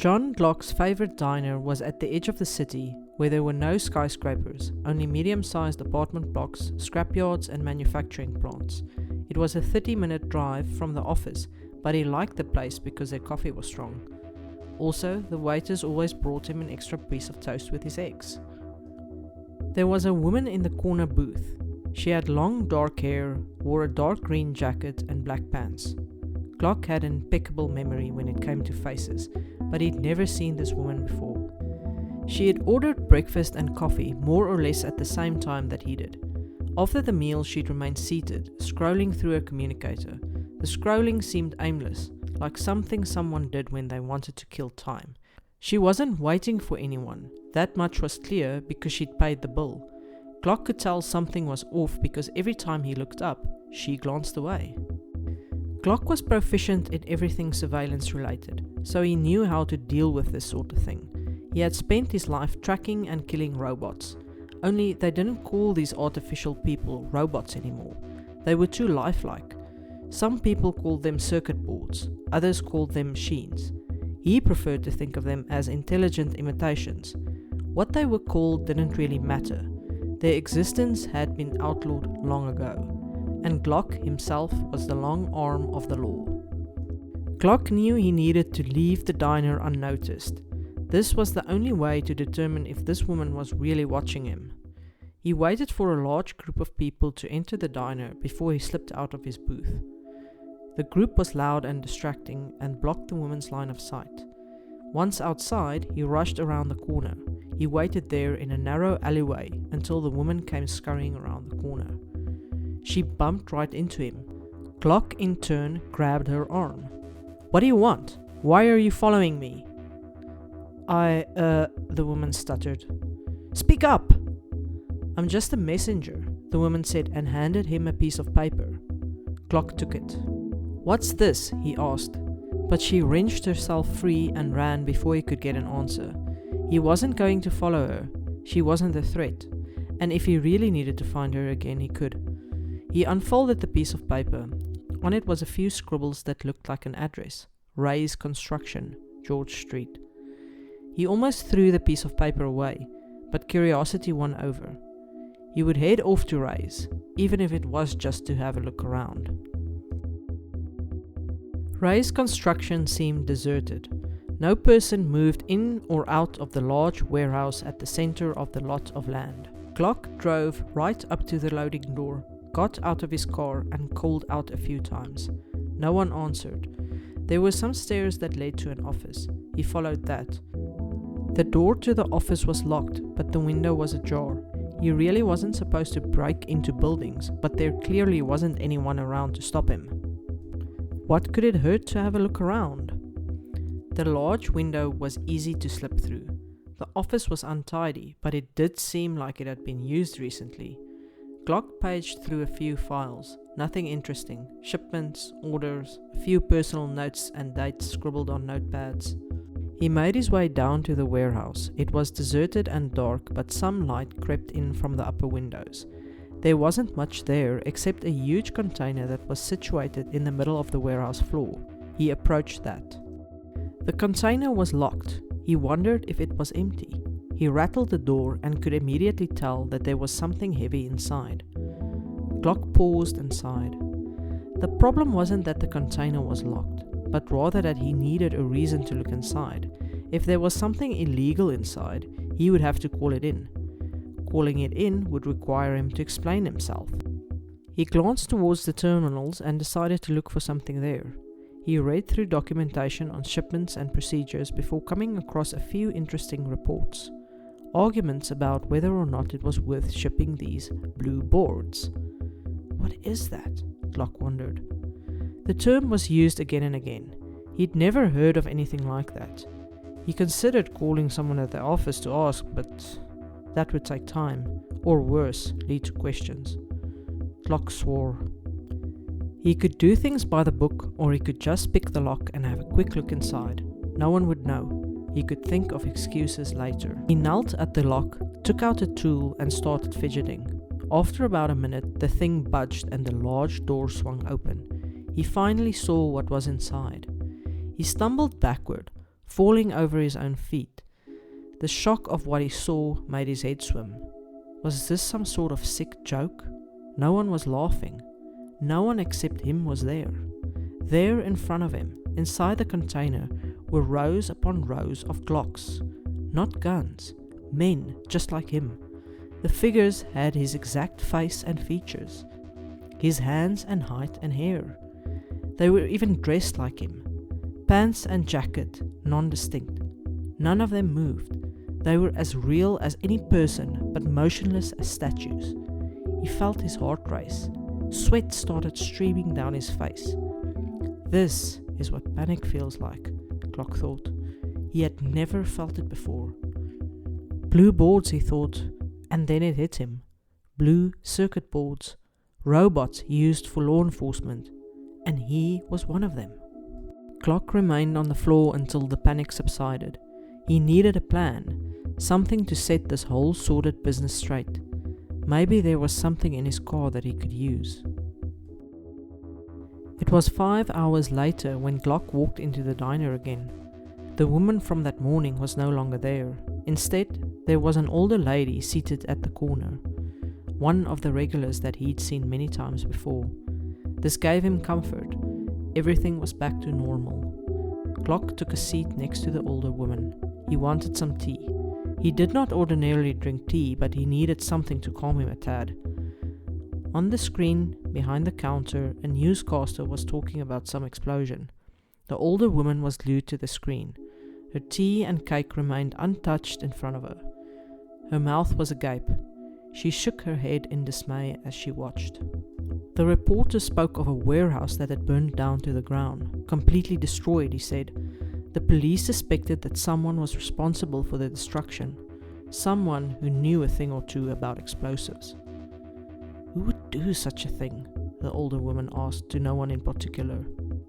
John Glock's favorite diner was at the edge of the city, where there were no skyscrapers, only medium-sized apartment blocks, scrapyards and manufacturing plants. It was a 30-minute drive from the office, but he liked the place because their coffee was strong. Also, the waiters always brought him an extra piece of toast with his eggs. There was a woman in the corner booth. She had long dark hair, wore a dark green jacket and black pants. Glock had an impeccable memory when it came to faces, but he'd never seen this woman before. She had ordered breakfast and coffee more or less at the same time that he did. After the meal, she'd remained seated, scrolling through her communicator. The scrolling seemed aimless, like something someone did when they wanted to kill time. She wasn't waiting for anyone. That much was clear because she'd paid the bill. Glock could tell something was off because every time he looked up, she glanced away. Glock was proficient in everything surveillance related, so he knew how to deal with this sort of thing. He had spent his life tracking and killing robots. Only they didn't call these artificial people robots anymore. They were too lifelike. Some people called them circuit boards, others called them machines. He preferred to think of them as intelligent imitations. What they were called didn't really matter. Their existence had been outlawed long ago, and Glock himself was the long arm of the law. Glock knew he needed to leave the diner unnoticed. This was the only way to determine if this woman was really watching him. He waited for a large group of people to enter the diner before he slipped out of his booth. The group was loud and distracting and blocked the woman's line of sight. Once outside, he rushed around the corner. He waited there in a narrow alleyway until the woman came scurrying around the corner. She bumped right into him. Glock in turn grabbed her arm. "What do you want? Why are you following me?" The woman stuttered. "Speak up!" "I'm just a messenger," the woman said and handed him a piece of paper. Glock took it. "What's this?" he asked, but she wrenched herself free and ran before he could get an answer. He wasn't going to follow her. She wasn't a threat, and if he really needed to find her again, he could. He unfolded the piece of paper. On it was a few scribbles that looked like an address. Ray's Construction, George Street. He almost threw the piece of paper away, but curiosity won over. He would head off to Ray's, even if it was just to have a look around. Ray's Construction seemed deserted. No person moved in or out of the large warehouse at the center of the lot of land. Glock drove right up to the loading door, got out of his car and called out a few times. No one answered. There were some stairs that led to an office. He followed that. The door to the office was locked, but the window was ajar. He really wasn't supposed to break into buildings, but there clearly wasn't anyone around to stop him. What could it hurt to have a look around? The large window was easy to slip through. The office was untidy, but it did seem like it had been used recently. Glock paged through a few files. Nothing interesting. Shipments, orders, a few personal notes and dates scribbled on notepads. He made his way down to the warehouse. It was deserted and dark, but some light crept in from the upper windows. There wasn't much there except a huge container that was situated in the middle of the warehouse floor. He approached that. The container was locked. He wondered if it was empty. He rattled the door and could immediately tell that there was something heavy inside. Glock paused and sighed. The problem wasn't that the container was locked, but rather that he needed a reason to look inside. If there was something illegal inside, he would have to call it in. Calling it in would require him to explain himself. He glanced towards the terminals and decided to look for something there. He read through documentation on shipments and procedures before coming across a few interesting reports. Arguments about whether or not it was worth shipping these blue boards. What is that? Glock wondered. The term was used again and again. He'd never heard of anything like that. He considered calling someone at the office to ask, but that would take time, or worse, lead to questions. Glock swore. He could do things by the book, or he could just pick the lock and have a quick look inside. No one would know. He could think of excuses later. He knelt at the lock, took out a tool and started fidgeting. After about a minute, the thing budged and the large door swung open. He finally saw what was inside. He stumbled backward, falling over his own feet. The shock of what he saw made his head swim. Was this some sort of sick joke? No one was laughing. No one except him was there. There in front of him, inside the container, were rows upon rows of Glocks. Not guns, men just like him. The figures had his exact face and features, his hands and height and hair. They were even dressed like him. Pants and jacket, non-distinct. None of them moved. They were as real as any person, but motionless as statues. He felt his heart race. Sweat started streaming down his face. This is what panic feels like, Glock thought. He had never felt it before. Blue boards, he thought, and then it hit him. Blue circuit boards. Robots used for law enforcement. And he was one of them. Glock remained on the floor until the panic subsided. He needed a plan, something to set this whole sordid business straight. Maybe there was something in his car that he could use. It was 5 hours later when Glock walked into the diner again. The woman from that morning was no longer there. Instead, there was an older lady seated at the corner, one of the regulars that he'd seen many times before. This gave him comfort. Everything was back to normal. Glock took a seat next to the older woman. He wanted some tea. He did not ordinarily drink tea, but he needed something to calm him a tad. On the screen, behind the counter, a newscaster was talking about some explosion. The older woman was glued to the screen. Her tea and cake remained untouched in front of her. Her mouth was agape. She shook her head in dismay as she watched. The reporter spoke of a warehouse that had burned down to the ground. Completely destroyed, he said. The police suspected that someone was responsible for the destruction. Someone who knew a thing or two about explosives. Who would do such a thing? The older woman asked, to no one in particular.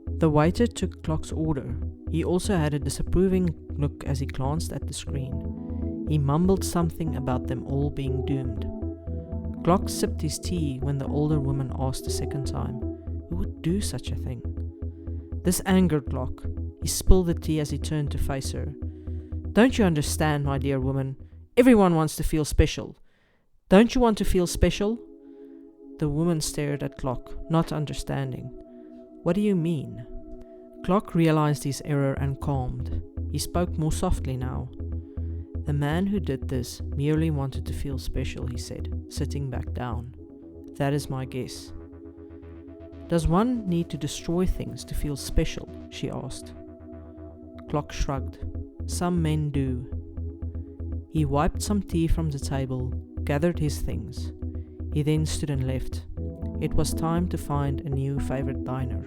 The waiter took Glock's order. He also had a disapproving look as he glanced at the screen. He mumbled something about them all being doomed. Glock sipped his tea when the older woman asked a second time, who would do such a thing? This angered Glock. He spilled the tea as he turned to face her. Don't you understand, my dear woman? Everyone wants to feel special. Don't you want to feel special? The woman stared at Glock, not understanding. What do you mean? Glock realized his error and calmed. He spoke more softly now. The man who did this merely wanted to feel special, he said, sitting back down. That is my guess. Does one need to destroy things to feel special? She asked. Glock shrugged. Some men do. He wiped some tea from the table, gathered his things. He then stood and left. It was time to find a new favorite diner.